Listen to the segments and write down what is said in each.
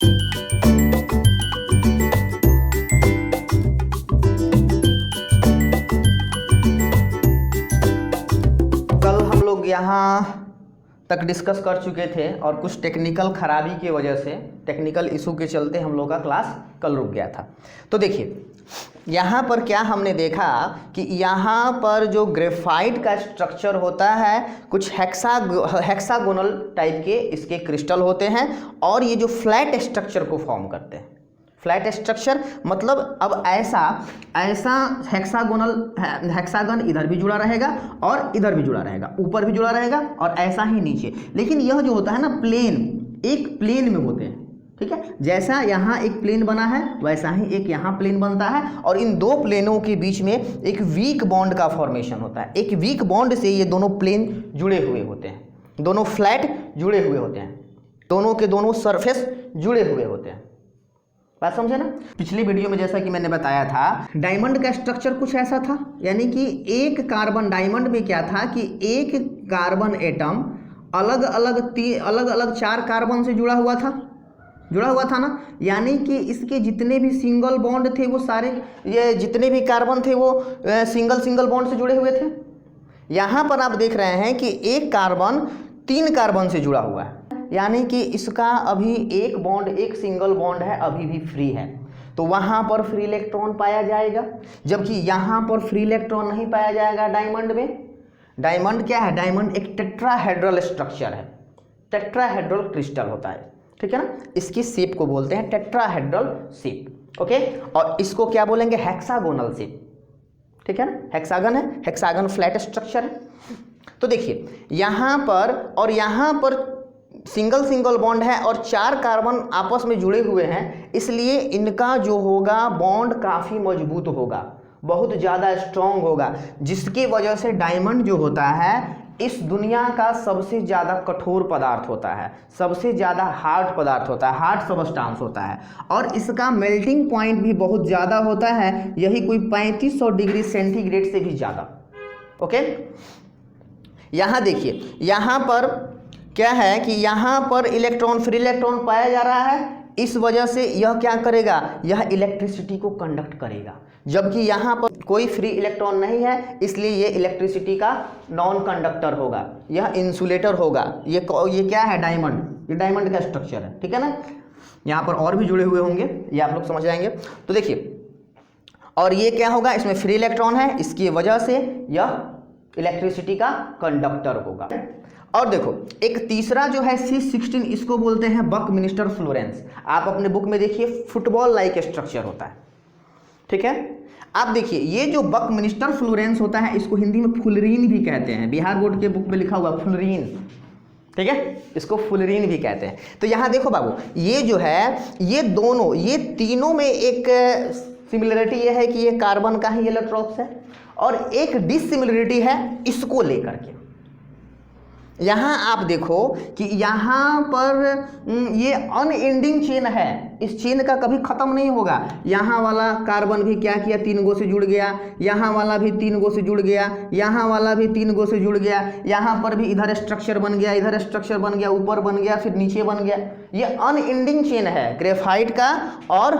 कल हम लोग यहाँ तक डिस्कस कर चुके थे और कुछ टेक्निकल खराबी की वजह से, टेक्निकल इशू के चलते हम लोग का क्लास कल रुक गया था। तो देखिए यहाँ पर क्या हमने देखा कि यहाँ पर जो ग्रेफाइट का स्ट्रक्चर होता है, कुछ हेक्सागोनल टाइप के इसके क्रिस्टल होते हैं और ये जो फ्लैट स्ट्रक्चर को फॉर्म करते हैं। फ्लैट स्ट्रक्चर मतलब अब ऐसा हेक्सागन इधर भी जुड़ा रहेगा और इधर भी जुड़ा रहेगा, ऊपर भी जुड़ा रहेगा और ऐसा ही नीचे। लेकिन यह जो होता है ना प्लेन, एक प्लेन में होते हैं, ठीक है। जैसा यहाँ एक प्लेन बना है वैसा ही एक यहाँ प्लेन बनता है और इन दो प्लेनों के बीच में एक वीक बॉन्ड का फॉर्मेशन होता है। एक वीक बॉन्ड से ये दोनों प्लेन जुड़े हुए होते हैं, दोनों फ्लैट जुड़े हुए होते हैं, दोनों के दोनों सरफेस जुड़े हुए होते हैं। बात समझे ना। पिछली वीडियो में जैसा कि मैंने बताया था, डायमंड का स्ट्रक्चर कुछ ऐसा था, यानी कि एक कार्बन, डायमंड में क्या था कि एक कार्बन एटम अलग अलग 4 कार्बन से जुड़ा हुआ था ना। यानी कि इसके जितने भी सिंगल बॉन्ड थे वो सारे, ये जितने भी कार्बन थे वो सिंगल बॉन्ड से जुड़े हुए थे। यहाँ पर आप देख रहे हैं कि एक कार्बन 3 कार्बन से जुड़ा हुआ है, यानी कि इसका अभी एक बॉन्ड, एक सिंगल बॉन्ड है, अभी भी फ्री है। तो वहाँ पर फ्री इलेक्ट्रॉन पाया जाएगा, जबकि यहाँ पर फ्री इलेक्ट्रॉन नहीं पाया जाएगा डायमंड में। डायमंड क्या है? डायमंड एक टेट्राहेड्रल स्ट्रक्चर है, टेट्राहेड्रल क्रिस्टल होता है, ठीक है ना। इसकी शेप को बोलते हैं टेट्राहेड्रल शेप, ओके। और इसको क्या बोलेंगे? हेक्सागोनल शेप, ठीक है ना। हेक्सागन है, हेक्सागन फ्लैट स्ट्रक्चर है। तो देखिए यहाँ पर और यहाँ पर सिंगल बॉन्ड है और 4 कार्बन आपस में जुड़े हुए हैं, इसलिए इनका जो होगा बॉन्ड काफ़ी मजबूत होगा, बहुत ज़्यादा स्ट्रॉन्ग होगा, जिसकी वजह से डायमंड जो होता है इस दुनिया का सबसे ज़्यादा कठोर पदार्थ होता है, सबसे ज़्यादा हार्ड पदार्थ होता है, हार्ड सबस्टांस होता है और इसका मेल्टिंग पॉइंट भी बहुत ज़्यादा होता है, यही कोई 3500 डिग्री सेंटीग्रेड से भी ज़्यादा, ओके। यहाँ देखिए, यहाँ पर क्या है कि यहाँ पर इलेक्ट्रॉन, फ्री इलेक्ट्रॉन पाया जा रहा है, इस वजह से यह क्या करेगा? यह इलेक्ट्रिसिटी को कंडक्ट करेगा, जबकि यहाँ पर कोई फ्री इलेक्ट्रॉन नहीं है, इसलिए ये इलेक्ट्रिसिटी का नॉन कंडक्टर होगा, यह इंसुलेटर होगा। ये क्या है? डायमंड, ये डायमंड का स्ट्रक्चर है, ठीक है ना। यहाँ पर और भी जुड़े हुए होंगे, ये आप लोग समझ जाएंगे। तो देखिए, और ये क्या होगा? इसमें फ्री इलेक्ट्रॉन है, इसकी वजह से यह इलेक्ट्रिसिटी का कंडक्टर होगा। और देखो एक तीसरा जो है C16, इसको बोलते हैं बकमिंस्टर फ्लोरेंस। आप अपने बुक में देखिए, फुटबॉल लाइक स्ट्रक्चर होता है, ठीक है। आप देखिए ये जो बकमिंस्टर फ्लोरेंस होता है, इसको हिंदी में फुलरीन भी कहते हैं, बिहार बोर्ड के बुक में लिखा हुआ फुलरीन, ठीक है, इसको फुलरीन भी कहते हैं। तो यहाँ देखो बाबू, ये जो है ये दोनों, ये तीनों में एक सिमिलरिटी ये है कि ये कार्बन का ही इलेक्ट्रॉन्स है और एक डिसिमिलरिटी है इसको लेकर के। यहाँ आप देखो कि यहाँ पर ये अनएंडिंग चेन है, इस चेन का कभी खत्म नहीं होगा। यहाँ वाला कार्बन भी क्या किया? 3 गो से जुड़ गया, यहाँ वाला भी 3 गो से जुड़ गया, यहाँ वाला भी 3 गो से जुड़ गया, यहाँ पर भी इधर स्ट्रक्चर बन गया, इधर स्ट्रक्चर बन गया, ऊपर बन गया, फिर नीचे बन गया। ये अनएंडिंग चेन है ग्रेफाइट का और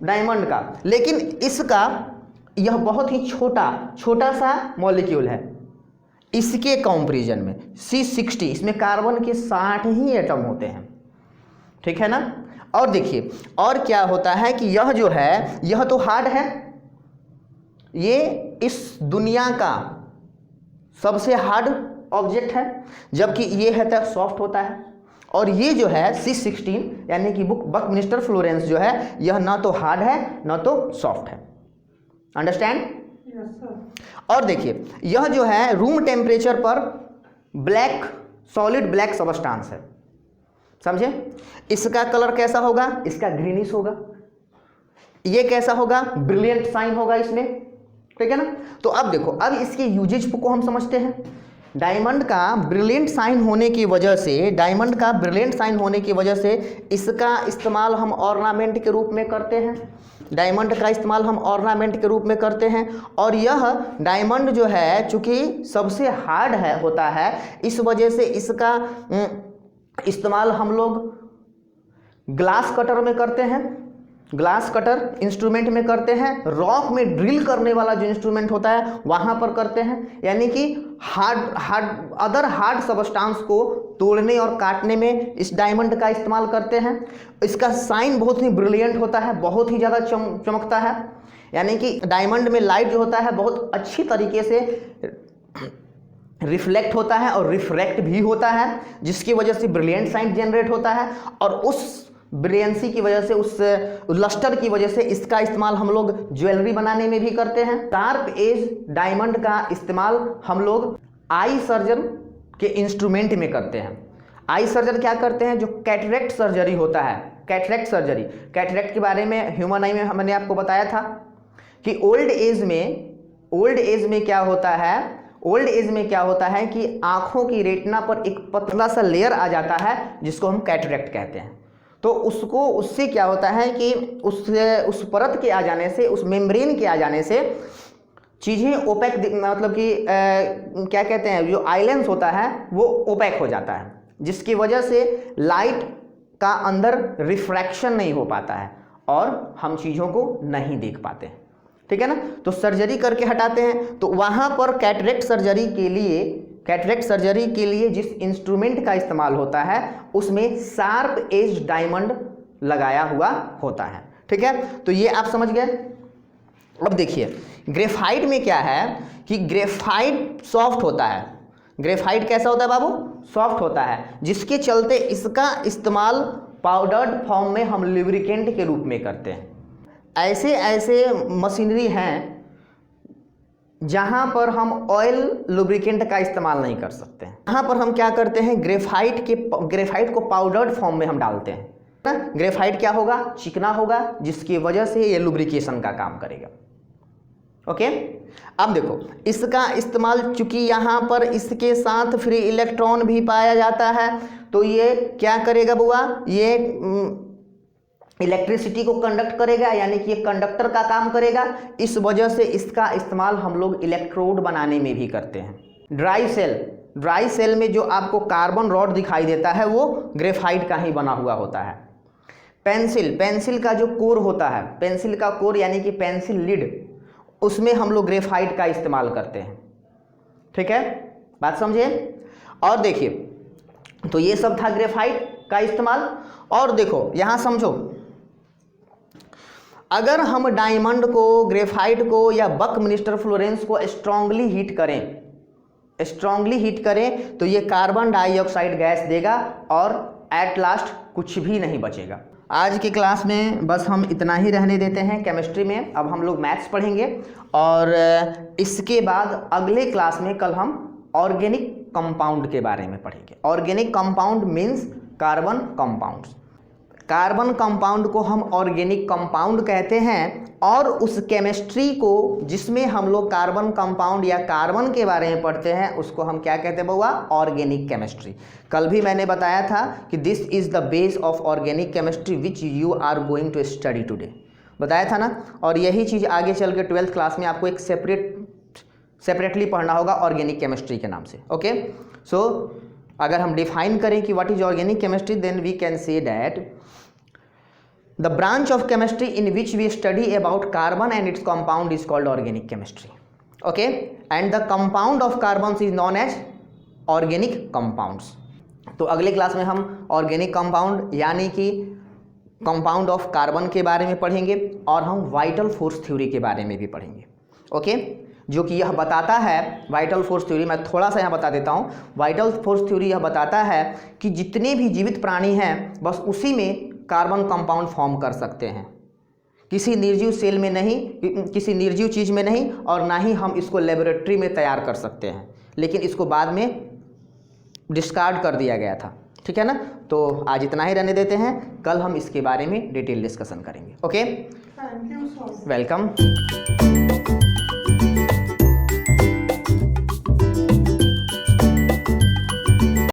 डायमंड का। लेकिन इसका यह बहुत ही छोटा सा मॉलिक्यूल है, इसके कंपैरिजन में C60, इसमें कार्बन के 60 ही एटम होते हैं, ठीक है ना। और देखिए और क्या होता है कि यह जो है यह तो हार्ड है, ये इस दुनिया का सबसे हार्ड ऑब्जेक्ट है, जबकि ये है तो सॉफ्ट होता है। और ये जो है C16 यानी कि बकमिंस्टर फ्लोरेंस जो है, यह ना तो हार्ड है ना तो सॉफ्ट है। अंडरस्टैंड? और देखिए यह जो है रूम टेम्परेचर पर ब्लैक, सॉलिड ब्लैक सबस्टांस है, समझे। इसका कलर कैसा होगा? इसका ग्रीनिश होगा। ये कैसा होगा? ब्रिलियंट साइन होगा इसमें, ठीक है ना। तो अब देखो, अब इसके यूजेज को हम समझते हैं। डायमंड का ब्रिलियंट साइन होने की वजह से, इसका इस्तेमाल हम ऑर्नामेंट के रूप में करते हैं। डायमंड का इस्तेमाल हम ऑर्नामेंट के रूप में करते हैं। और यह डायमंड जो है चूँकि सबसे हार्ड होता है, इस वजह से इसका इस्तेमाल हम लोग ग्लास कटर में करते हैं, ग्लास कटर इंस्ट्रूमेंट में करते हैं, रॉक में ड्रिल करने वाला जो इंस्ट्रूमेंट होता है वहाँ पर करते हैं, यानी कि अदर हार्ड सबस्टांस को तोड़ने और काटने में इस डायमंड का इस्तेमाल करते हैं। इसका साइन बहुत ही ब्रिलियंट होता है, बहुत ही ज़्यादा चमकता है, यानी कि डायमंड में लाइट जो होता है बहुत अच्छी तरीके से रिफ्लेक्ट होता है और रिफ्रैक्ट भी होता है, जिसकी वजह से ब्रिलियंट साइन जनरेट होता है। और उस ब्रिलियंसी की वजह से, उस लस्टर की वजह से इसका इस्तेमाल हम लोग ज्वेलरी बनाने में भी करते हैं। शार्प एज डायमंड का इस्तेमाल हम लोग आई सर्जन के इंस्ट्रूमेंट में करते हैं। आई सर्जन क्या करते हैं, जो कैटरेक्ट सर्जरी होता है, कैटरेक्ट सर्जरी, कैटरेक्ट के बारे में ह्यूमन आई में मैंने आपको बताया था कि ओल्ड एज में क्या होता है, ओल्ड एज में क्या होता है कि आंखों की रेटिना पर एक पतला सा लेयर आ जाता है जिसको हम कैटरेक्ट कहते हैं। तो उससे क्या होता है कि उस परत के आ जाने से, उस मेम्ब्रेन के आ जाने से चीज़ें ओपेक, मतलब कि क्या कहते हैं, जो आइलेंस होता है वो ओपेक हो जाता है, जिसकी वजह से लाइट का अंदर रिफ्रैक्शन नहीं हो पाता है और हम चीज़ों को नहीं देख पाते हैं। ठीक है ना, तो सर्जरी करके हटाते हैं। तो वहाँ पर कैटरेक्ट सर्जरी के लिए जिस इंस्ट्रूमेंट का इस्तेमाल होता है उसमें शार्प एज डायमंड लगाया हुआ होता है। ठीक है, तो ये आप समझ गए। अब देखिए ग्रेफाइट में क्या है कि ग्रेफाइट सॉफ्ट होता है। ग्रेफाइट कैसा होता है बाबू, सॉफ्ट होता है, जिसके चलते इसका इस्तेमाल पाउडर्ड फॉर्म में हम लुब्रिकेंट के रूप में करते हैं। ऐसे मशीनरी हैं जहां पर हम ऑयल लुब्रिकेंट का इस्तेमाल नहीं कर सकते हैं। यहाँ पर हम क्या करते हैं, ग्रेफाइट को पाउडर्ड फॉर्म में हम डालते हैं ना। ग्रेफाइट क्या होगा, चिकना होगा, जिसकी वजह से ये लुब्रिकेशन का काम करेगा। ओके, अब देखो इसका इस्तेमाल, चूंकि यहाँ पर इसके साथ फ्री इलेक्ट्रॉन भी पाया जाता है, तो ये क्या करेगा बुआ, ये इलेक्ट्रिसिटी को कंडक्ट करेगा, यानी कि ये कंडक्टर का काम करेगा। इस वजह से इसका इस्तेमाल हम लोग इलेक्ट्रोड बनाने में भी करते हैं। ड्राई सेल में जो आपको कार्बन रॉड दिखाई देता है वो ग्रेफाइट का ही बना हुआ होता है। पेंसिल का जो कोर होता है, पेंसिल का कोर यानी कि पेंसिल लिड, उसमें हम लोग ग्रेफाइट का इस्तेमाल करते हैं। ठीक है, बात समझे। और देखिए, तो ये सब था ग्रेफाइट का इस्तेमाल। और देखो यहाँ समझो, अगर हम डायमंड को, ग्रेफाइट को या बकमिंस्टर फ्लोरेंस को स्ट्रांगली हीट करें तो ये कार्बन डाइऑक्साइड गैस देगा और एट लास्ट कुछ भी नहीं बचेगा। आज की क्लास में बस हम इतना ही रहने देते हैं केमिस्ट्री में। अब हम लोग मैथ्स पढ़ेंगे और इसके बाद अगले क्लास में कल हम ऑर्गेनिक कंपाउंड के बारे में पढ़ेंगे। Organic compound means carbon compounds. Carbon compound को हम ऑर्गेनिक कंपाउंड कहते हैं, और उस केमिस्ट्री को जिसमें हम लोग कार्बन कंपाउंड या कार्बन के बारे में पढ़ते हैं उसको हम क्या कहते हैं बउआ, ऑर्गेनिक केमिस्ट्री। कल भी मैंने बताया था कि this is the base of organic chemistry which you are going to study today, बताया था ना। और यही चीज़ आगे चल के 12th क्लास में आपको एक सेपरेटली पढ़ना होगा ऑर्गेनिक केमिस्ट्री के नाम से। ओके, सो अगर हम डिफाइन करें कि what is organic chemistry, then we can say that the branch of chemistry in which we study about carbon and its compound is called organic chemistry. Okay, and the compound of carbons is known as organic compounds. तो अगले class में हम organic compound यानी कि compound of carbon के बारे में पढ़ेंगे और हम वाइटल फोर्स थ्योरी के बारे में भी पढ़ेंगे। ओके, जो कि यह बताता है, वाइटल फोर्स थ्योरी मैं थोड़ा सा यहाँ बता देता हूँ। वाइटल फोर्स थ्योरी यह बताता है कि जितने भी जीवित प्राणी हैं बस उसी में कार्बन कंपाउंड फॉर्म कर सकते हैं, किसी निर्जीव सेल में नहीं, किसी निर्जीव चीज़ में नहीं, और ना ही हम इसको लेबोरेटरी में तैयार कर सकते हैं, लेकिन इसको बाद में डिस्कार्ड कर दिया गया था। ठीक है ना, तो आज इतना ही रहने देते हैं, कल हम इसके बारे में डिटेल डिस्कशन करेंगे। Okay, thank you so much, welcome.